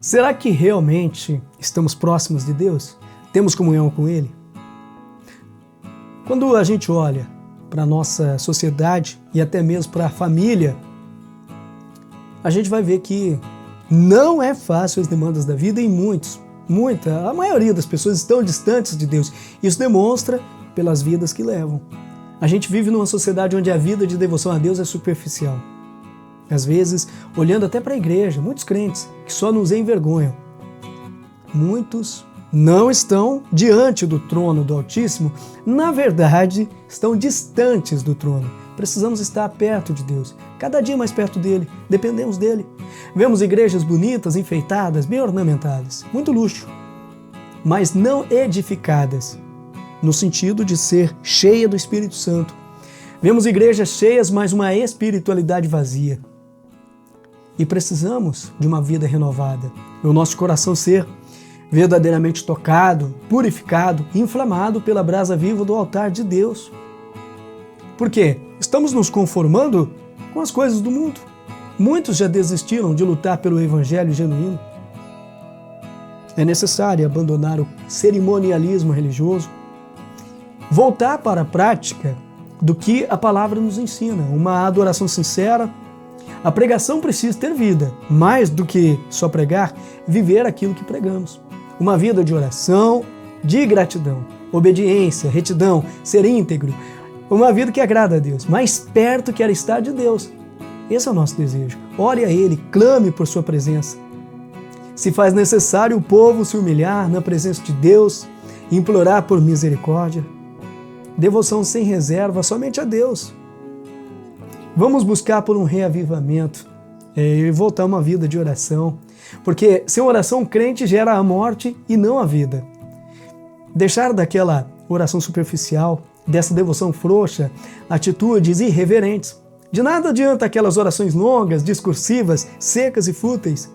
Será que realmente estamos próximos de Deus? Temos comunhão com Ele? Quando a gente olha para a nossa sociedade e até mesmo para a família, a gente vai ver que não é fácil as demandas da vida e a maioria das pessoas estão distantes de Deus. Isso demonstra pelas vidas que levam. A gente vive numa sociedade onde a vida de devoção a Deus é superficial. Às vezes, olhando até para a igreja, muitos crentes que só nos envergonham. Muitos não estão diante do trono do Altíssimo, na verdade, estão distantes do trono. Precisamos estar perto de Deus, cada dia mais perto dele, dependemos dele. Vemos igrejas bonitas, enfeitadas, bem ornamentadas, muito luxo, mas não edificadas, no sentido de ser cheia do Espírito Santo. Vemos igrejas cheias, mas uma espiritualidade vazia. E precisamos de uma vida renovada, o nosso coração ser verdadeiramente tocado, purificado, inflamado pela brasa viva do altar de Deus. Por quê? Estamos nos conformando com as coisas do mundo. Muitos já desistiram de lutar pelo evangelho genuíno. É necessário abandonar o cerimonialismo religioso, voltar para a prática do que a palavra nos ensina, uma adoração sincera. A pregação precisa ter vida, mais do que só pregar, viver aquilo que pregamos. Uma vida de oração, de gratidão, obediência, retidão, ser íntegro. Uma vida que agrada a Deus, mais perto que ela está de Deus. Esse é o nosso desejo. Ore a Ele, clame por sua presença. Se faz necessário o povo se humilhar na presença de Deus, implorar por misericórdia. Devoção sem reserva somente a Deus. Vamos buscar por um reavivamento e voltar a uma vida de oração, porque sem oração o crente gera a morte e não a vida. Deixar daquela oração superficial, dessa devoção frouxa, atitudes irreverentes. De nada adianta aquelas orações longas, discursivas, secas e fúteis.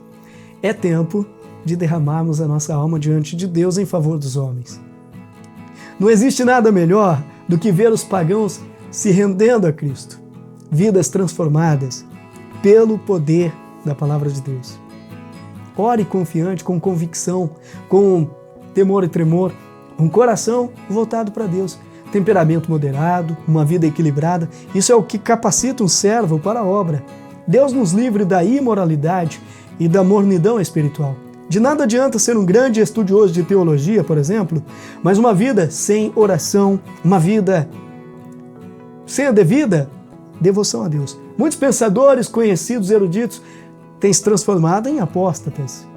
É tempo de derramarmos a nossa alma diante de Deus em favor dos homens. Não existe nada melhor do que ver os pagãos se rendendo a Cristo. Vidas transformadas pelo poder da palavra de Deus. Ore confiante, com convicção, com temor e tremor, um coração voltado para Deus, temperamento moderado, uma vida equilibrada. Isso é o que capacita um servo para a obra. Deus nos livre da imoralidade e da mornidão espiritual. De nada adianta ser um grande estudioso de teologia, por exemplo, mas uma vida sem oração, uma vida sem a devida devoção a Deus. Muitos pensadores, conhecidos, eruditos, têm se transformado em apóstatas.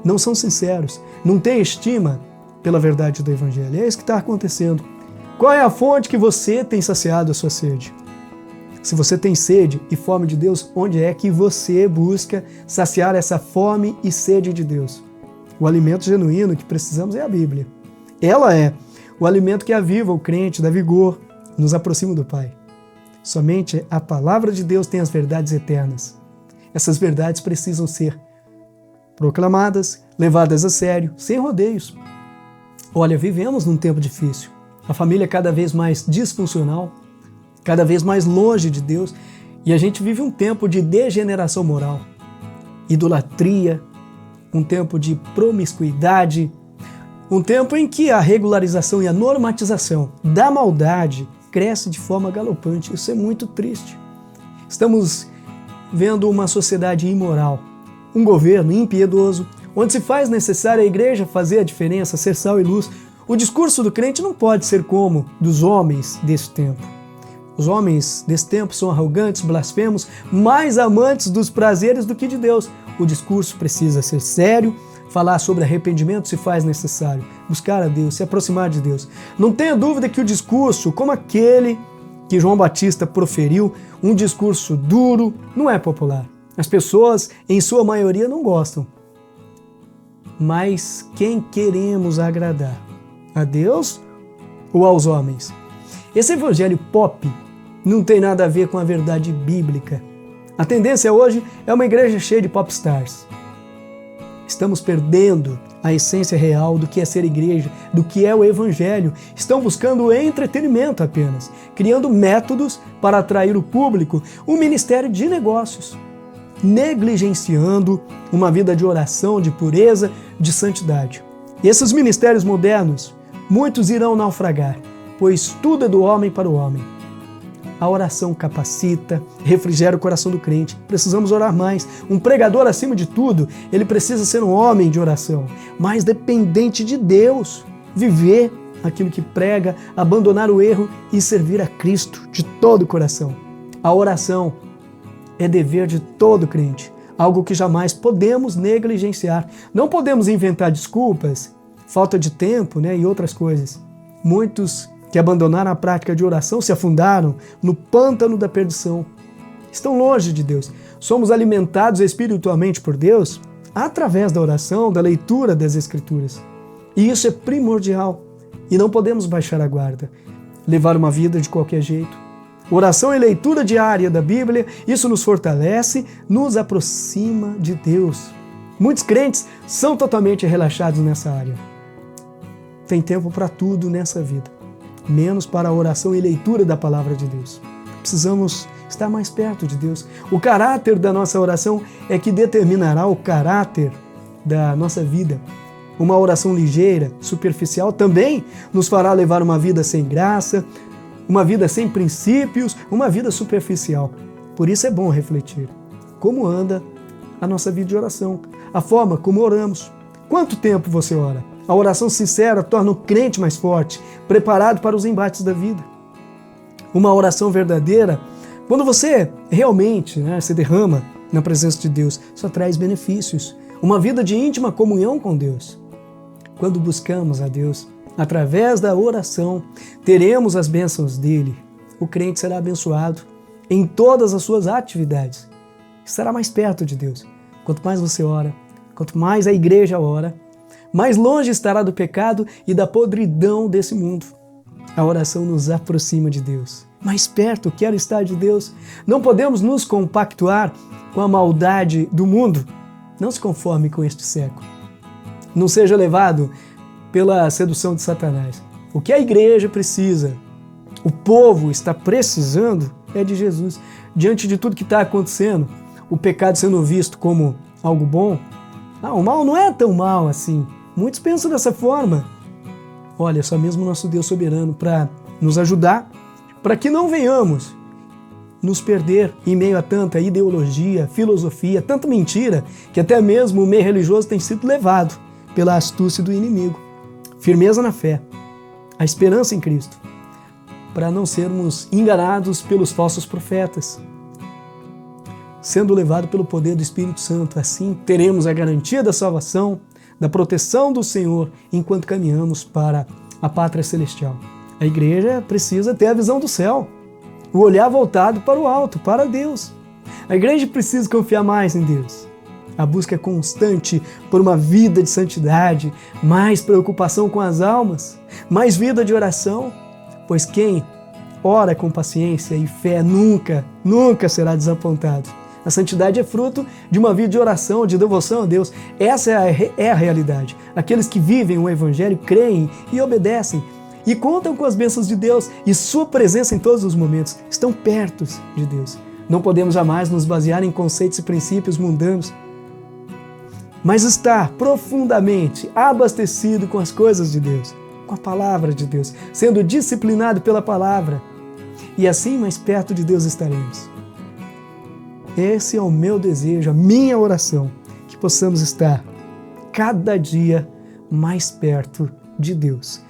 Não são sinceros, não têm estima pela verdade do Evangelho. É isso que está acontecendo. Qual é a fonte que você tem saciado a sua sede? Se você tem sede e fome de Deus, onde é que você busca saciar essa fome e sede de Deus? O alimento genuíno que precisamos é a Bíblia. Ela é o alimento que aviva o crente, dá vigor, nos aproxima do Pai. Somente a palavra de Deus tem as verdades eternas. Essas verdades precisam ser proclamadas, levadas a sério, sem rodeios. Olha, vivemos num tempo difícil. A família é cada vez mais disfuncional, cada vez mais longe de Deus, e a gente vive um tempo de degeneração moral, idolatria, um tempo de promiscuidade, um tempo em que a regularização e a normatização da maldade cresce de forma galopante. Isso é muito triste. Estamos vendo uma sociedade imoral, um governo impiedoso, onde se faz necessário a igreja fazer a diferença, ser sal e luz. O discurso do crente não pode ser como dos homens desse tempo. Os homens desse tempo são arrogantes, blasfemos, mais amantes dos prazeres do que de Deus. O discurso precisa ser sério, falar sobre arrependimento se faz necessário, buscar a Deus, se aproximar de Deus. Não tenha dúvida que o discurso, como aquele que João Batista proferiu, um discurso duro, não é popular. As pessoas, em sua maioria, não gostam. Mas quem queremos agradar? A Deus ou aos homens? Esse evangelho pop não tem nada a ver com a verdade bíblica. A tendência hoje é uma igreja cheia de popstars. Estamos perdendo a essência real do que é ser igreja, do que é o evangelho. Estão buscando entretenimento apenas, criando métodos para atrair o público, um ministério de negócios. negligenciando uma vida de oração, de pureza, de santidade. E esses ministérios modernos, muitos irão naufragar, pois tudo é do homem para o homem. A oração capacita, refrigera o coração do crente. Precisamos orar mais. Um pregador, acima de tudo, ele precisa ser um homem de oração, mais dependente de Deus, viver aquilo que prega, abandonar o erro e servir a Cristo de todo o coração. A oração é dever de todo crente, algo que jamais podemos negligenciar. Não podemos inventar desculpas, falta de tempo, e outras coisas. Muitos que abandonaram a prática de oração se afundaram no pântano da perdição. Estão longe de Deus. Somos alimentados espiritualmente por Deus através da oração, da leitura das Escrituras. E isso é primordial. E não podemos baixar a guarda, levar uma vida de qualquer jeito. Oração e leitura diária da Bíblia, isso nos fortalece, nos aproxima de Deus. Muitos crentes são totalmente relaxados nessa área. Tem tempo para tudo nessa vida, menos para a oração e leitura da palavra de Deus. Precisamos estar mais perto de Deus. O caráter da nossa oração é que determinará o caráter da nossa vida. Uma oração ligeira, superficial, também nos fará levar uma vida sem graça, uma vida sem princípios, uma vida superficial. Por isso é bom refletir. Como anda a nossa vida de oração? A forma como oramos. Quanto tempo você ora? A oração sincera torna o crente mais forte, preparado para os embates da vida. Uma oração verdadeira, quando você realmente se derrama na presença de Deus, só traz benefícios. Uma vida de íntima comunhão com Deus. Quando buscamos a Deus, através da oração, teremos as bênçãos dele. O crente será abençoado em todas as suas atividades. Estará mais perto de Deus. Quanto mais você ora, quanto mais a igreja ora, mais longe estará do pecado e da podridão desse mundo. A oração nos aproxima de Deus. Mais perto, quero estar de Deus. Não podemos nos compactuar com a maldade do mundo. Não se conforme com este século. Não seja levado pela sedução de Satanás. O que a igreja precisa, o povo está precisando, é de Jesus. Diante de tudo que está acontecendo, o pecado sendo visto como algo bom, o mal não é tão mal assim. Muitos pensam dessa forma. Olha, só mesmo o nosso Deus soberano para nos ajudar, para que não venhamos nos perder em meio a tanta ideologia, filosofia, tanta mentira, que até mesmo o meio religioso tem sido levado pela astúcia do inimigo. Firmeza na fé, a esperança em Cristo, para não sermos enganados pelos falsos profetas, sendo levado pelo poder do Espírito Santo. Assim teremos a garantia da salvação, da proteção do Senhor, enquanto caminhamos para a pátria celestial. A igreja precisa ter a visão do céu, o olhar voltado para o alto, para Deus. A igreja precisa confiar mais em Deus. A busca é constante por uma vida de santidade, mais preocupação com as almas, mais vida de oração, pois quem ora com paciência e fé nunca será desapontado. A santidade é fruto de uma vida de oração, de devoção a Deus. Essa é a realidade. Aqueles que vivem o Evangelho creem e obedecem e contam com as bênçãos de Deus e sua presença em todos os momentos. Estão perto de Deus. Não podemos jamais nos basear em conceitos e princípios mundanos, mas estar profundamente abastecido com as coisas de Deus, com a palavra de Deus, sendo disciplinado pela palavra, e assim mais perto de Deus estaremos. Esse é o meu desejo, a minha oração, que possamos estar cada dia mais perto de Deus.